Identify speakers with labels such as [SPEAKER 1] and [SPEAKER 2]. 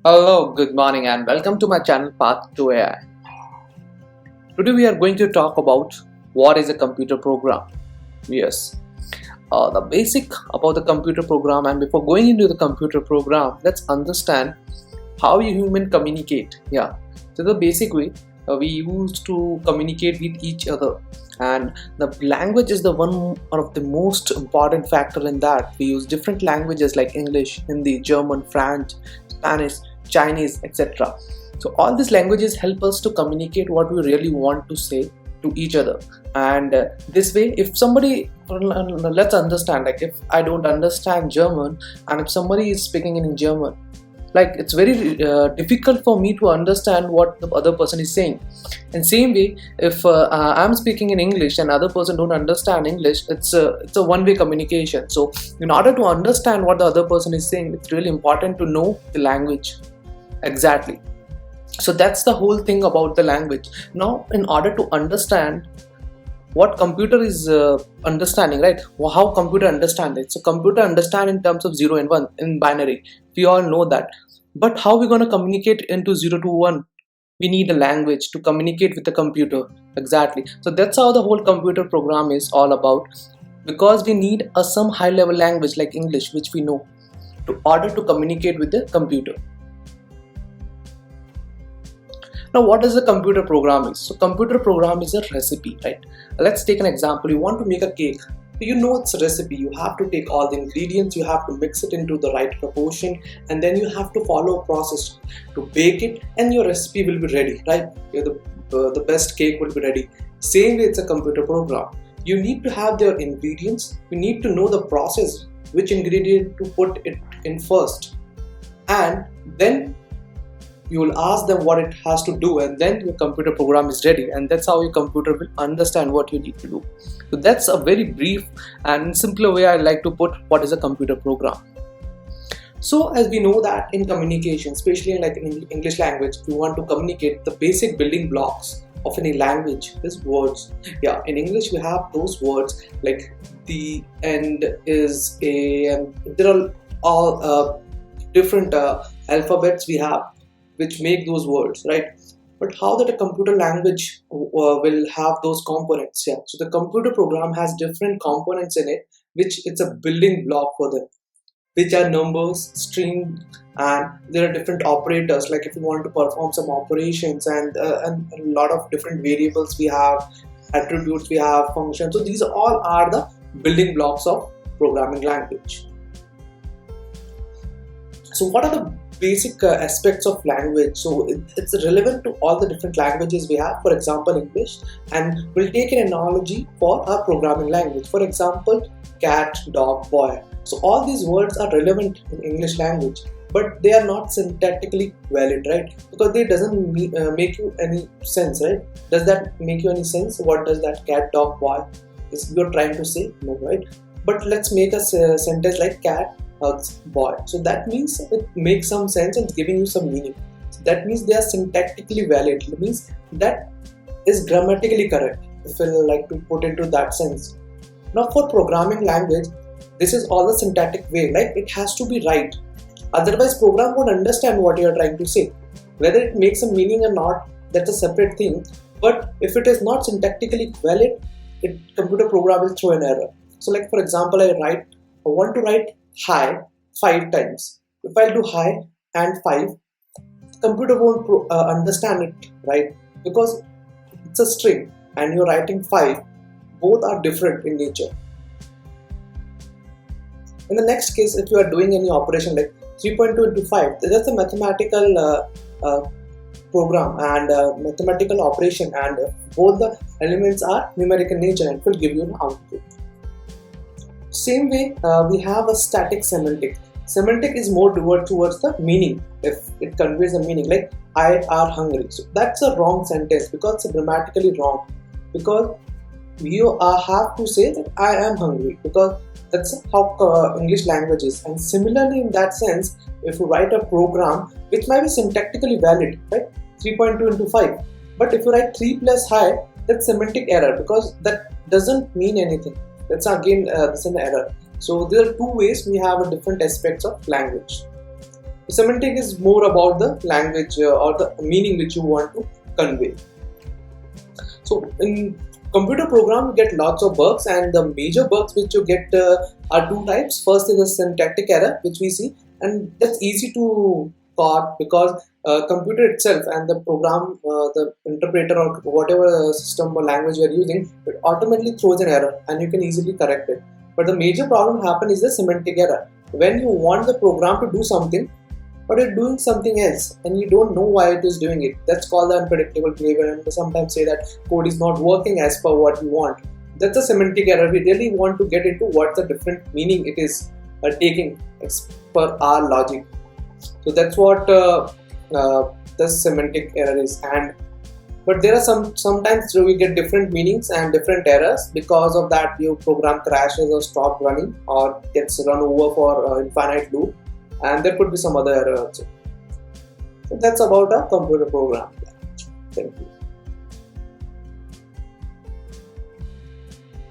[SPEAKER 1] Hello, good morning, and welcome to my channel Path to AI. Today we are going to talk about what is a computer program. Yes, the basic about the computer program, and before going into the computer program, let's understand how you human communicate. Yeah, so the basic way we used to communicate with each other, and the language is the one of the most important factor in that. We use different languages like English, Hindi, German, French, Spanish, Chinese, etc. So all these languages help us to communicate what we really want to say to each other. And this way, if somebody, let's understand, like if I don't understand German, and if somebody is speaking in German, like it's very difficult for me to understand what the other person is saying. And same way, if I'm speaking in English and other person don't understand English, it's a one-way communication. So in order to understand what the other person is saying, it's really important to know the language exactly. So that's the whole thing about the language. Now in order to understand what computer is understanding, right? How computer understand it. So computer understand in terms of 0 and 1 in binary. We all know that. But how we going to communicate into 0 to 1? We need a language to communicate with the computer. Exactly. So that's how the whole computer program is all about. Because we need some high level language like English, which we know, to order to communicate with the computer. Now, what is a computer program is? So computer program is a recipe, right? Let's take an example. You want to make a cake. You know it's a recipe. You have to take all the ingredients, you have to mix it into the right proportion, and then you have to follow a process to bake it, and your recipe will be ready, right? The best cake will be ready. Same way, it's a computer program. You need to have their ingredients. You need to know the process, which ingredient to put it in first, and then you will ask them what it has to do, and then your computer program is ready, and that's how your computer will understand what you need to do. So that's a very brief and simpler way I like to put what is a computer program. So as we know that in communication, especially in English language, if you want to communicate, the basic building blocks of any language is words. Yeah, in English we have those words like the, and, is, a, and there are all different alphabets we have which make those words, right? But how that a computer language will have those components? Yeah, so the computer program has different components in it, which it's a building block for them, which are numbers, string, and there are different operators. Like if you want to perform some operations, and a lot of different variables we have, attributes we have, functions. So these all are the building blocks of programming language. So what are the basic aspects of language? So it's relevant to all the different languages we have. For example, English, and we'll take an analogy for our programming language. For example, cat, dog, boy. So all these words are relevant in English language, but they are not syntactically valid, right? Because they doesn't make you any sense, right? Does that make you any sense? What does that cat, dog, boy is you're trying to say? No, right? But let's make a sentence like cat, boy. So that means it makes some sense and giving you some meaning. So that means they are syntactically valid. It means that is grammatically correct, if I like to put into that sense. Now for programming language, this is all the syntactic way, like it has to be right. Otherwise program won't understand what you are trying to say. Whether it makes a meaning or not, that's a separate thing. But if it is not syntactically valid, computer program will throw an error. So like for example, I want to write hi 5 times. If I do hi and 5, computer won't understand it, right? Because it's a string and you're writing 5. Both are different in nature. In the next case, if you are doing any operation like 3.2 into 5, that's a mathematical program and mathematical operation, and both the elements are numeric in nature and it will give you an output. Same way, we have a static semantic. Semantic is more towards the meaning. If it conveys a meaning, like I are hungry. So that's a wrong sentence because it's grammatically wrong. Because you have to say that I am hungry, because that's how English language is. And similarly, in that sense, if you write a program which might be syntactically valid, right? 3.2 into 5. But if you write 3 plus hi, that's semantic error because that doesn't mean anything. That's again that's an error. So there are two ways we have different aspects of language. Semantic is more about the language or the meaning which you want to convey. So in computer program you get lots of bugs, and the major bugs which you get are two types. First is the syntactic error which we see, and that's easy to caught because computer itself and the program, the interpreter or whatever system or language you are using, it automatically throws an error and you can easily correct it. But the major problem happen is the semantic error. When you want the program to do something, but it's doing something else and you don't know why it is doing it. That's called the unpredictable behavior, and sometimes say that code is not working as per what you want. That's a semantic error. We really want to get into what the different meaning it is taking as per our logic. So that's what the semantic error is. And but there are sometimes we get different meanings and different errors. Because of that, your program crashes or stops running or gets run over for infinite loop, and there could be some other error also. So that's about a computer program. Thank you.